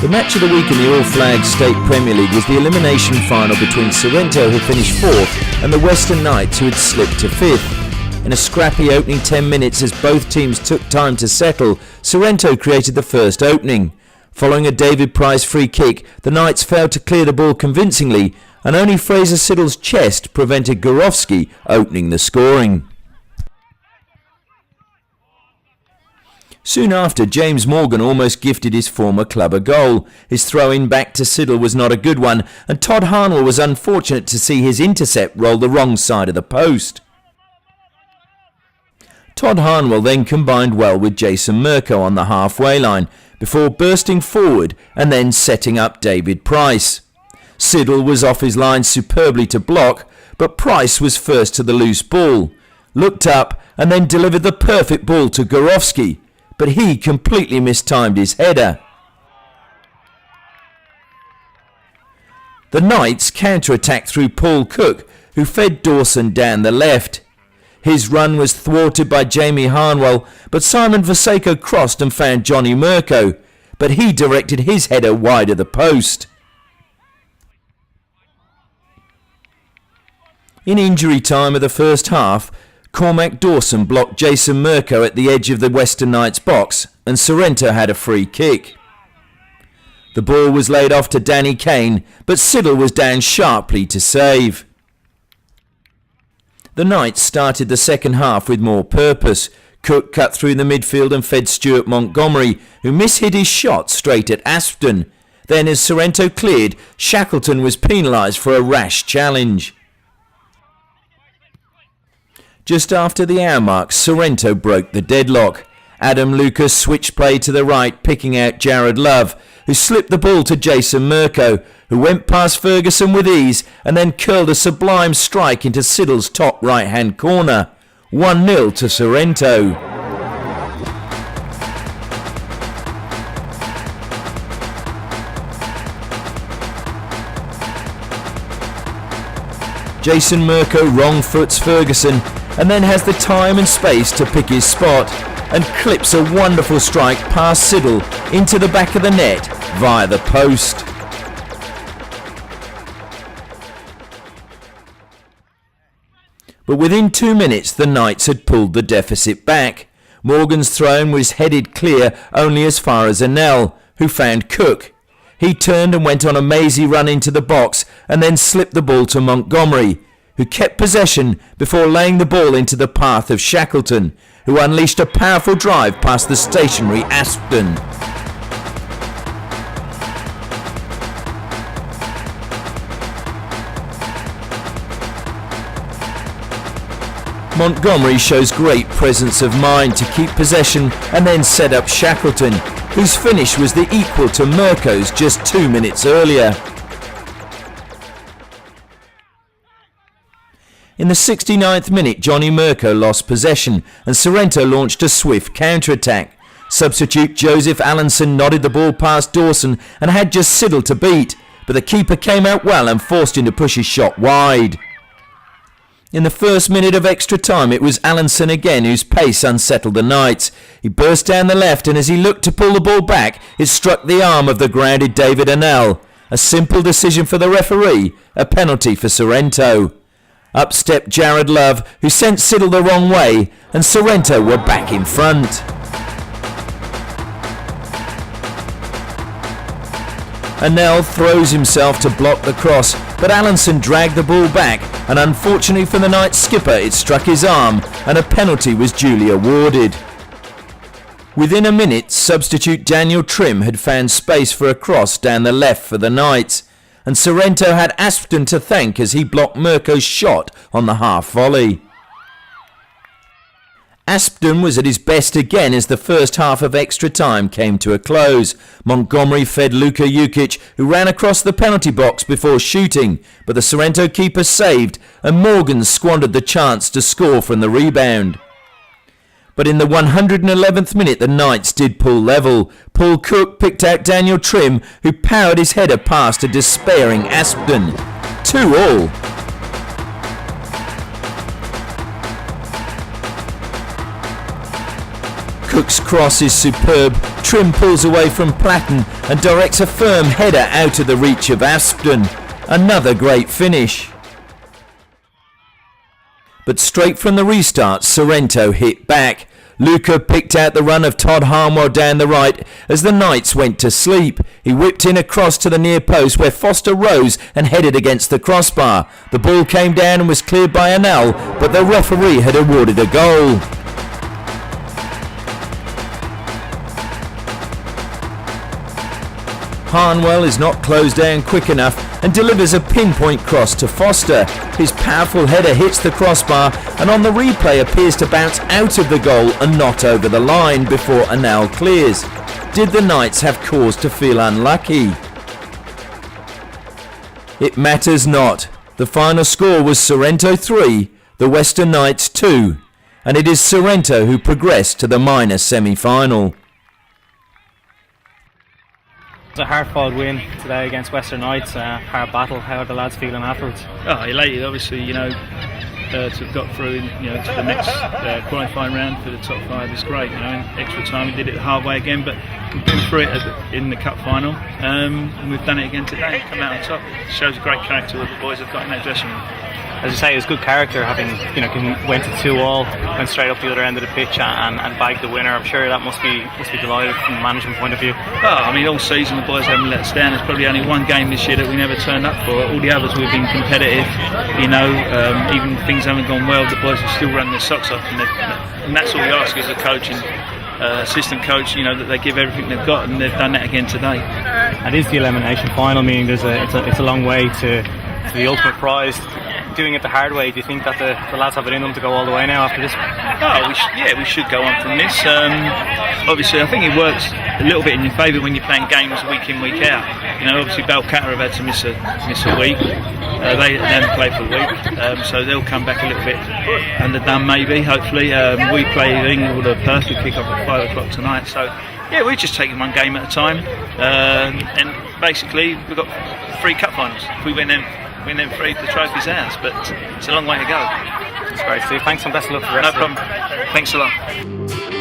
The match of the week in the All-Flag State Premier League was the elimination final between Sorrento, who finished 4th, and the Western Knights, who had slipped to 5th. In a scrappy opening 10 minutes as both teams took time to settle, Sorrento created the first opening. Following a David Price free kick, the Knights failed to clear the ball convincingly, and only Fraser Siddle's chest prevented Gorowski opening the scoring. Soon after, James Morgan almost gifted his former club a goal. His throw-in back to Siddle was not a good one, and Todd Harnwell was unfortunate to see his intercept roll the wrong side of the post. Todd Harnwell then combined well with Jason Mirko on the halfway line, before bursting forward and then setting up David Price. Siddle was off his line superbly to block, but Price was first to the loose ball, looked up and then delivered the perfect ball to Gorowski, but he completely mistimed his header. The Knights counter-attacked through Paul Cook, who fed Dawson down the left. His run was thwarted by Jamie Harnwell, but Simon Vaseko crossed and found Johnny Mirko, but he directed his header wide of the post. In injury time of the first half, Cormac Dawson blocked Jason Mirko at the edge of the Western Knights box, and Sorrento had a free kick. The ball was laid off to Danny Kane, but Siddle was down sharply to save. The Knights started the second half with more purpose. Cook cut through the midfield and fed Stuart Montgomery, who mishit his shot straight at Aspden. Then as Sorrento cleared, Shackleton was penalised for a rash challenge. Just after the hour mark, Sorrento broke the deadlock. Adam Lucas switched play to the right, picking out Jared Love, who slipped the ball to Jason Mirko, who went past Ferguson with ease and then curled a sublime strike into Siddle's top right-hand corner. 1-0 to Sorrento. Jason Mirko wrong foots Ferguson and then has the time and space to pick his spot and clips a wonderful strike past Siddle into the back of the net via the post. But within 2 minutes the Knights had pulled the deficit back. Morgan's throw was headed clear only as far as Anel, who found Cook. He turned and went on a mazy run into the box and then slipped the ball to Montgomery, who kept possession before laying the ball into the path of Shackleton, who unleashed a powerful drive past the stationary Aspden. Montgomery shows great presence of mind to keep possession and then set up Shackleton, whose finish was the equal to Mirko's just 2 minutes earlier. In the 69th minute, Johnny Mirko lost possession and Sorrento launched a swift counter-attack. Substitute Joseph Allenson nodded the ball past Dawson and had just Siddle to beat, but the keeper came out well and forced him to push his shot wide. In the first minute of extra time, it was Allenson again whose pace unsettled the Knights. He burst down the left and as he looked to pull the ball back, it struck the arm of the grounded David Anel. A simple decision for the referee, a penalty for Sorrento. Up stepped Jared Love, who sent Siddle the wrong way, and Sorrento were back in front. Anel throws himself to block the cross, but Allenson dragged the ball back, and unfortunately for the Knights skipper, it struck his arm, and a penalty was duly awarded. Within a minute, substitute Daniel Trim had found space for a cross down the left for the Knights, and Sorrento had Aspden to thank as he blocked Mirko's shot on the half volley. Aspden was at his best again as the first half of extra time came to a close. Montgomery fed Luka Jukic, who ran across the penalty box before shooting, but the Sorrento keeper saved and Morgan squandered the chance to score from the rebound. But in the 111th minute the Knights did pull level. Paul Cook picked out Daniel Trim, who powered his header past a despairing Aspden. 2-2. Cook's cross is superb. Trim pulls away from Platten and directs a firm header out of the reach of Aspden. Another great finish. But straight from the restart, Sorrento hit back. Luca picked out the run of Todd Harmwell down the right as the Knights went to sleep. He whipped in a cross to the near post where Foster rose and headed against the crossbar. The ball came down and was cleared by Anal, but the referee had awarded a goal. Harnwell is not closed down quick enough and delivers a pinpoint cross to Foster. His powerful header hits the crossbar and on the replay appears to bounce out of the goal and not over the line before Anal clears. Did the Knights have cause to feel unlucky? It matters not. The final score was Sorrento 3, the Western Knights 2, and it is Sorrento who progressed to the minor semi-final. It was a hard-fought win today against Western Knights, hard battle. How are the lads feeling afterwards? Oh, elated, obviously, to have got through, to the next qualifying round for the top 5 is great. In extra time we did it the hard way again, but we've been through it in the cup final, and we've done it again today. Come out on top. It shows a great character that the boys have got in that dressing room. As you say, it was good character, having went to 2-2, went straight up the other end of the pitch and bagged the winner. I'm sure that must be delighted from a management point of view. All season the boys haven't let us down. There's probably only one game this year that we never turned up for. All the others we've been competitive. Even if things haven't gone well, the boys have still run their socks off, and that's all we ask as a coach and assistant coach. That they give everything they've got, and they've done that again today. And is the elimination final, meaning it's a long way to the ultimate prize. Doing it the hard way, do you think that the lads have it in them to go all the way now after this? We should go on from this. Obviously, I think it works a little bit in your favour when you're playing games week in, week out. Obviously, Balcatta have had to miss a week. They haven't played for a week, so they'll come back a little bit underdone, maybe. Hopefully, we play England with a perfect kick-off at 5 o'clock tonight. So, we're just taking one game at a time, and basically we've got 3 cup finals. If we win them 3, the trophy's ours, but it's a long way to go. That's great, Steve. Thanks and best of luck for the rest. No problem. Thanks a lot.